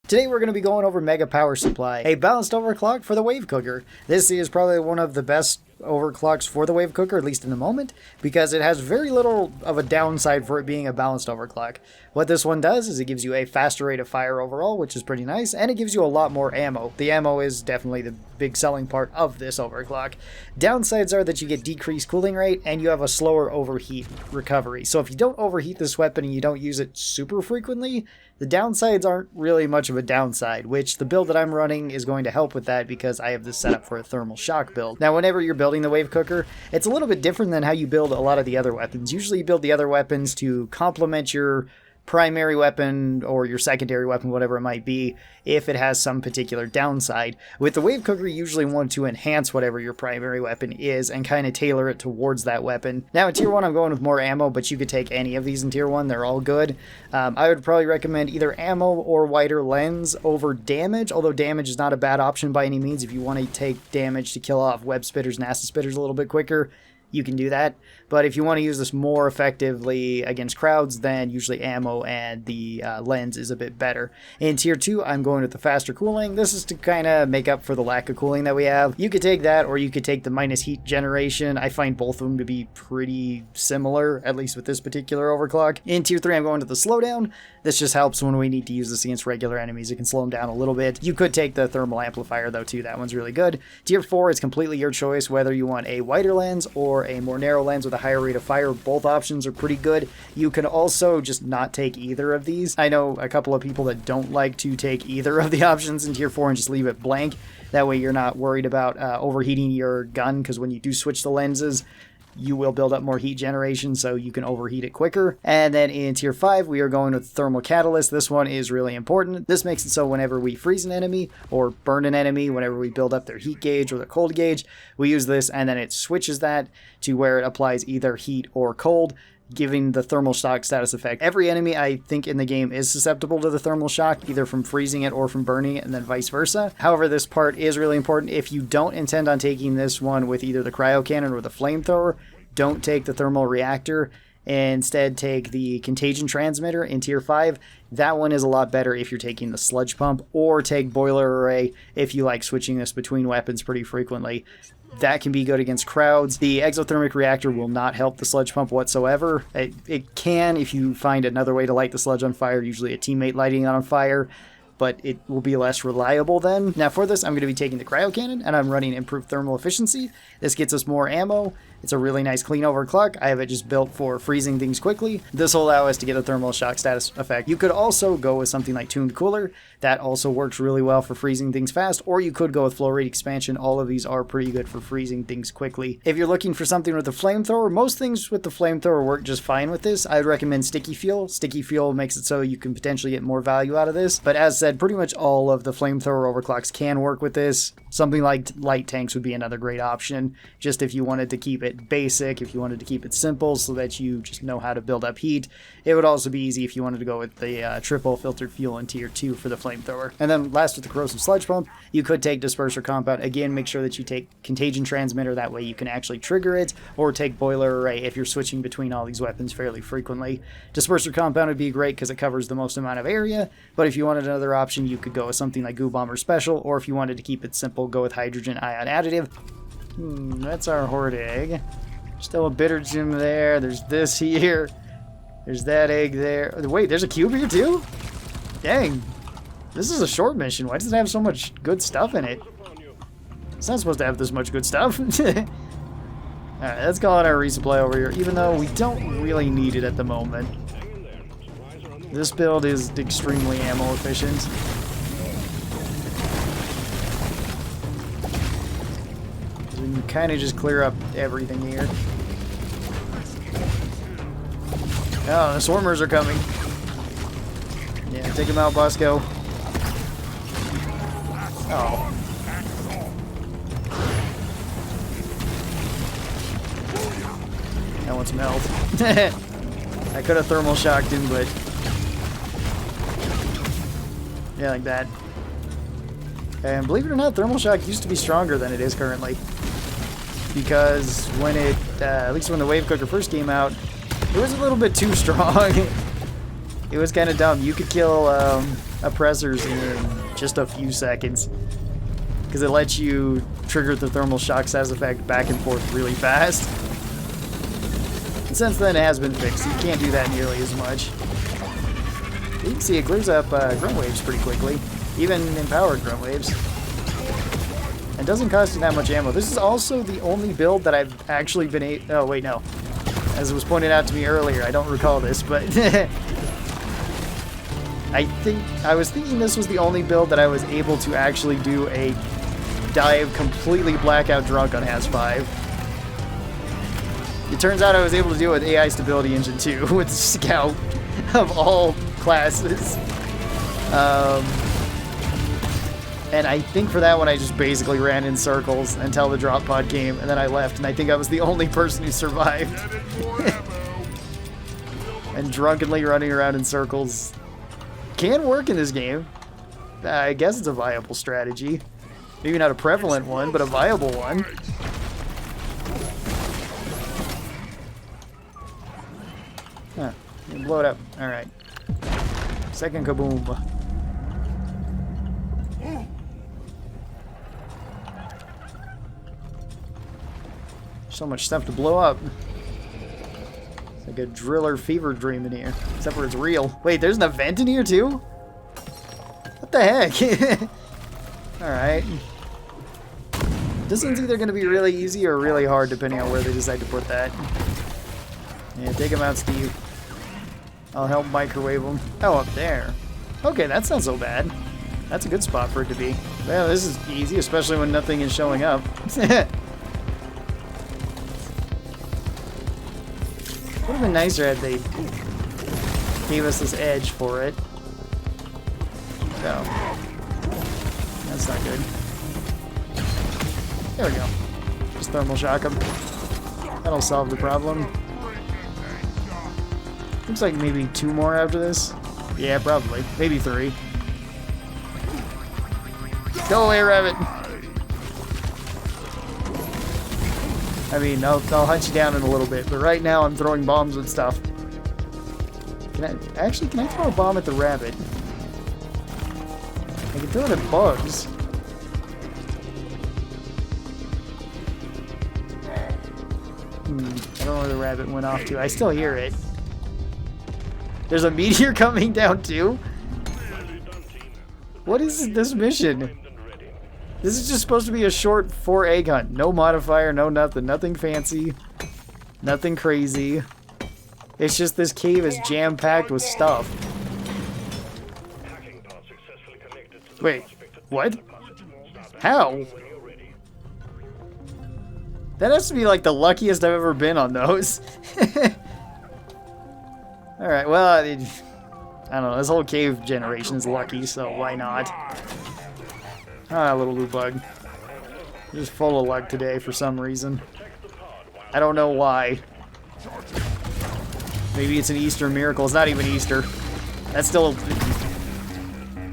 Today we're going to be going over Mega Power Supply, a balanced overclock for the wave cooker. This is probably one of the best overclocks for the wave cooker, at least in the moment, because it has very little of a downside for it being a balanced overclock. What this one does is it gives you a faster rate of fire overall, which is pretty nice, and it gives you a lot more ammo. The ammo is definitely the big selling part of this overclock. Downsides are that you get decreased cooling rate and you have a slower overheat recovery. So if you don't overheat this weapon and you don't use it super frequently, the downsides aren't really much of a downside, which the build that I'm running is going to help with that because I have this set up for a thermal shock build. Now, whenever you're building the wave cooker, it's a little bit different than how you build a lot of the other weapons. Usually you build the other weapons to complement your primary weapon or your secondary weapon, whatever it might be, if it has some particular downside. With the wave cooker, you usually want to enhance whatever your primary weapon is and kind of tailor it towards that weapon. Now in tier 1 I'm going with more ammo, but you could take any of these in tier 1, they're all good. I would probably recommend either ammo or wider lens over damage, although damage is not a bad option by any means. If you want to take damage to kill off web spitters and acid spitters a little bit quicker, you can do that. But if you want to use this more effectively against crowds, then usually ammo and the lens is a bit better. In tier 2, I'm going with the faster cooling. This is to kind of make up for the lack of cooling that we have. You could take that, or you could take the minus heat generation. I find both of them to be pretty similar, at least with this particular overclock. In tier 3, I'm going to the slowdown. This just helps when we need to use this against regular enemies. It can slow them down a little bit. You could take the thermal amplifier though too. That one's really good. Tier 4, it's completely your choice whether you want a wider lens or a more narrow lens with a higher rate of fire. Both options are pretty good. You can also just not take either of these. I know a couple of people that don't like to take either of the options in tier 4 and just leave it blank. That way you're not worried about overheating your gun, because when you do switch the lenses, you will build up more heat generation, so you can overheat it quicker. And then in tier 5, we are going with thermal catalyst. This one is really important. This makes it so whenever we freeze an enemy or burn an enemy, whenever we build up their heat gauge or their cold gauge, we use this, and then it switches that to where it applies either heat or cold, giving the thermal shock status effect. Every enemy I think in the game is susceptible to the thermal shock, either from freezing it or from burning it, and then vice versa. However, this part is really important. If you don't intend on taking this one with either the cryocannon or the flamethrower, don't take the thermal reactor. Instead, take the contagion transmitter in tier 5. That one is a lot better if you're taking the sludge pump, or take boiler array if you like switching this between weapons pretty frequently. That can be good against crowds. The exothermic reactor will not help the sludge pump whatsoever. It can if you find another way to light the sludge on fire, usually a teammate lighting it on fire, but it will be less reliable then. Now for this, I'm going to be taking the cryocannon, and I'm running improved thermal efficiency. This gets us more ammo. It's a really nice clean overclock. I have it just built for freezing things quickly. This will allow us to get a thermal shock status effect. You could also go with something like tuned cooler. That also works really well for freezing things fast, or you could go with flow rate expansion. All of these are pretty good for freezing things quickly. If you're looking for something with the flamethrower, most things with the flamethrower work just fine with this. I'd recommend sticky fuel. Sticky fuel makes it so you can potentially get more value out of this. But as said, pretty much all of the flamethrower overclocks can work with this. Something like light tanks would be another great option, just if you wanted to keep it basic, if you wanted to keep it simple so that you just know how to build up heat. It would also be easy if you wanted to go with the triple filtered fuel in tier 2 for the flamethrower. And then last, with the corrosive sludge pump, you could take disperser compound. Again, make sure that you take contagion transmitter, that way you can actually trigger it, or take boiler array if you're switching between all these weapons fairly frequently. Disperser compound would be great because it covers the most amount of area, but if you wanted another option, you could go with something like goo bomber special, or if you wanted to keep it simple, go with hydrogen ion additive. That's our horde egg. Still a bitter gem there. There's this here. There's that egg there. Wait, there's a cube here too? Dang. This is a short mission. Why does it have so much good stuff in it? It's not supposed to have this much good stuff. Alright, let's call it our resupply over here, even though we don't really need it at the moment. This build is extremely ammo efficient. We can kind of just clear up everything here. Oh, the swarmers are coming. Yeah, take them out, Bosco. Oh. That one's melt. I could have thermal shocked him, but... yeah, like that. And believe it or not, thermal shock used to be stronger than it is currently. Because when it, at least when the wave cooker first came out, it was a little bit too strong. It was kind of dumb. You could kill oppressors in just a few seconds. Because it lets you trigger the thermal shock size effect back and forth really fast. And since then it has been fixed, you can't do that nearly as much. You can see it clears up grunt waves pretty quickly, even empowered grunt waves. And doesn't cost you that much ammo. This is also the only build that I've actually been able... Oh, wait, no. As was pointed out to me earlier, I don't recall this, but... I was thinking this was the only build that I was able to actually do a dive completely blackout drunk on Has 5. It turns out I was able to do it with AI Stability Engine 2 with Scout of all classes. And I think for that one I just basically ran in circles until the drop pod came, and then I left, and I think I was the only person who survived. And drunkenly running around in circles can work in this game. I guess it's a viable strategy. Maybe not a prevalent one, but a viable one. Huh. Blow it up. Alright. Second kaboom. So much stuff to blow up. It's like a driller fever dream in here. Except for it's real. Wait, there's an event in here too? What the heck? Alright. This one's either going to be really easy or really hard depending on where they decide to put that. Yeah, take them out, Steve. I'll help microwave them. Oh, up there. Okay, that's not so bad. That's a good spot for it to be. Well, this is easy, especially when nothing is showing up. Would have been nicer had they gave us this edge for it. Oh. That's not good. There we go. Just thermal shock them. That'll solve the problem. Looks like maybe 2 more after this. Yeah, probably. Maybe 3. Go away, rabbit! I mean, I'll hunt you down in a little bit, but right now I'm throwing bombs and stuff. Can I throw a bomb at the rabbit? I can throw it at bugs. I don't know where the rabbit went off to. I still hear it. There's a meteor coming down too? What is this mission? This is just supposed to be a short 4 egg hunt. No modifier, no nothing. Nothing fancy. Nothing crazy. It's just this cave is jam-packed with stuff. Wait, what? How? That has to be like the luckiest I've ever been on those. Alright, well, I don't know. This whole cave generation is lucky, so why not? Ah, little blue bug. Just full of luck today for some reason. I don't know why. Maybe it's an Easter miracle. It's not even Easter. That's still,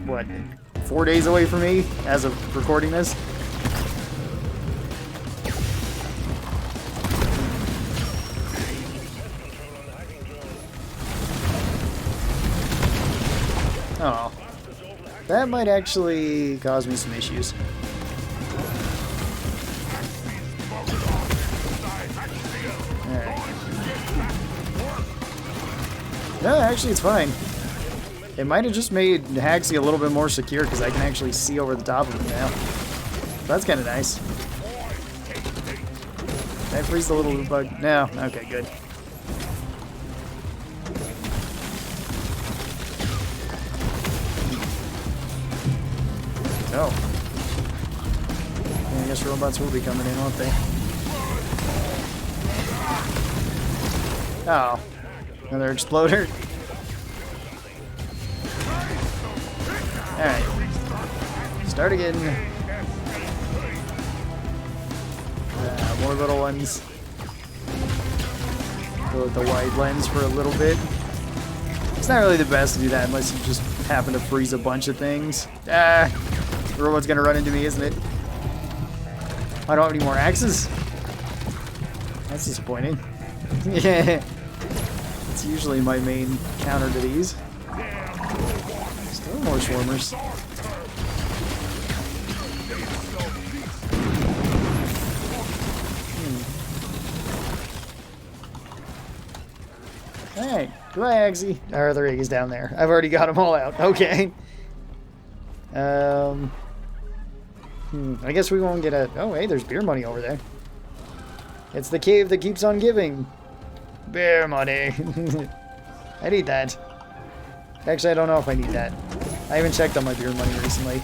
what, 4 days away from me as of recording this? Oh. That might actually cause me some issues. Alright. No, actually it's fine. It might have just made Haxie a little bit more secure because I can actually see over the top of him now. That's kind of nice. Can I freeze the little bug? No? Okay, good. Oh. Yeah, I guess robots will be coming in, won't they? Oh. Another exploder? Alright. Start again. More little ones. Go with the wide lens for a little bit. It's not really the best to do that unless you just happen to freeze a bunch of things. Ah! The robot's gonna run into me, isn't it? I don't have any more axes? That's disappointing. Yeah. It's usually my main counter to these. Still more swarmers. Alright, goodbye, Axie. Our other egg is down there. I've already got them all out. Okay. I guess we won't get a... Oh, hey, there's beer money over there. It's the cave that keeps on giving. Beer money. I need that. Actually, I don't know if I need that. I haven't checked on my beer money recently.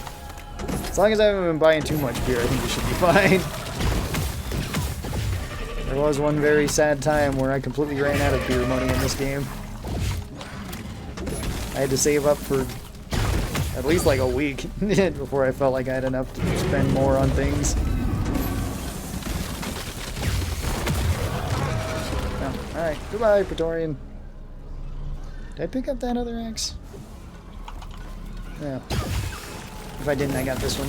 As long as I haven't been buying too much beer, I think we should be fine. There was one very sad time where I completely ran out of beer money in this game. I had to save up for at least like a week before I felt like I had enough to spend more on things. Oh, alright, goodbye, Praetorian. Did I pick up that other axe? Yeah. If I didn't, I got this one.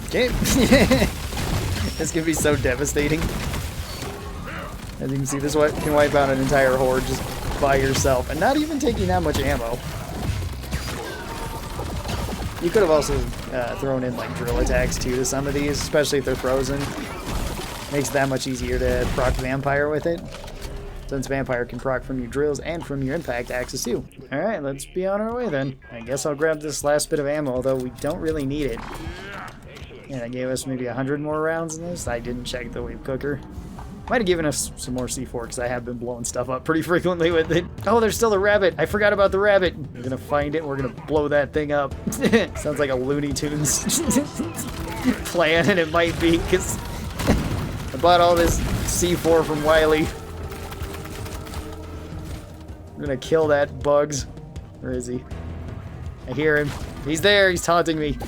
Okay. This can be so devastating. As you can see, this can wipe out an entire horde just by yourself, and not even taking that much ammo. You could have also thrown in like drill attacks too to some of these, especially if they're frozen. Makes it that much easier to proc vampire with it, since vampire can proc from your drills and from your impact axes too. Alright, let's be on our way then. I guess I'll grab this last bit of ammo, although we don't really need it. Yeah, that gave us maybe 100 more rounds in this. I didn't check the wave cooker. Might have given us some more C4 because I have been blowing stuff up pretty frequently with it. Oh, there's still the rabbit. I forgot about the rabbit. We're gonna find it. We're gonna blow that thing up. Sounds like a Looney Tunes plan, and it might be because I bought all this C4 from Wiley. I'm gonna kill that Bugs. Where is he? I hear him. He's there. He's taunting me.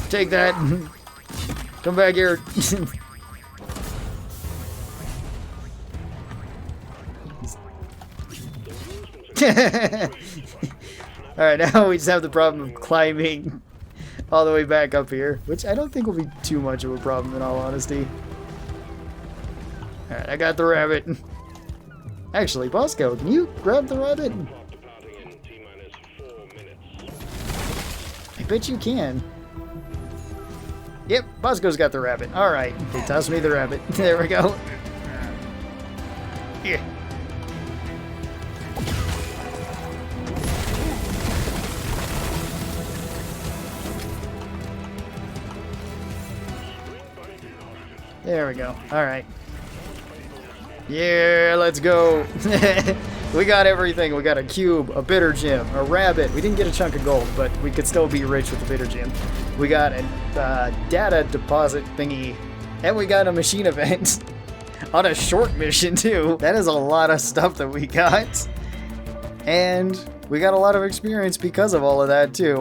Take that. Come back here. Alright, now we just have the problem of climbing all the way back up here, which I don't think will be too much of a problem in all honesty. Alright, I got the rabbit. Actually, Bosco, can you grab the rabbit? I bet you can. Yep, Bosco's got the rabbit. Alright, they tossed me the rabbit. There we go. Yeah. There we go. Alright. Yeah, let's go. We got everything. We got a cube, a bitter gem, a rabbit. We didn't get a chunk of gold, but we could still be rich with the bitter gem. We got a data deposit thingy, and we got a machine event on a short mission too. That is a lot of stuff that we got, and we got a lot of experience because of all of that too.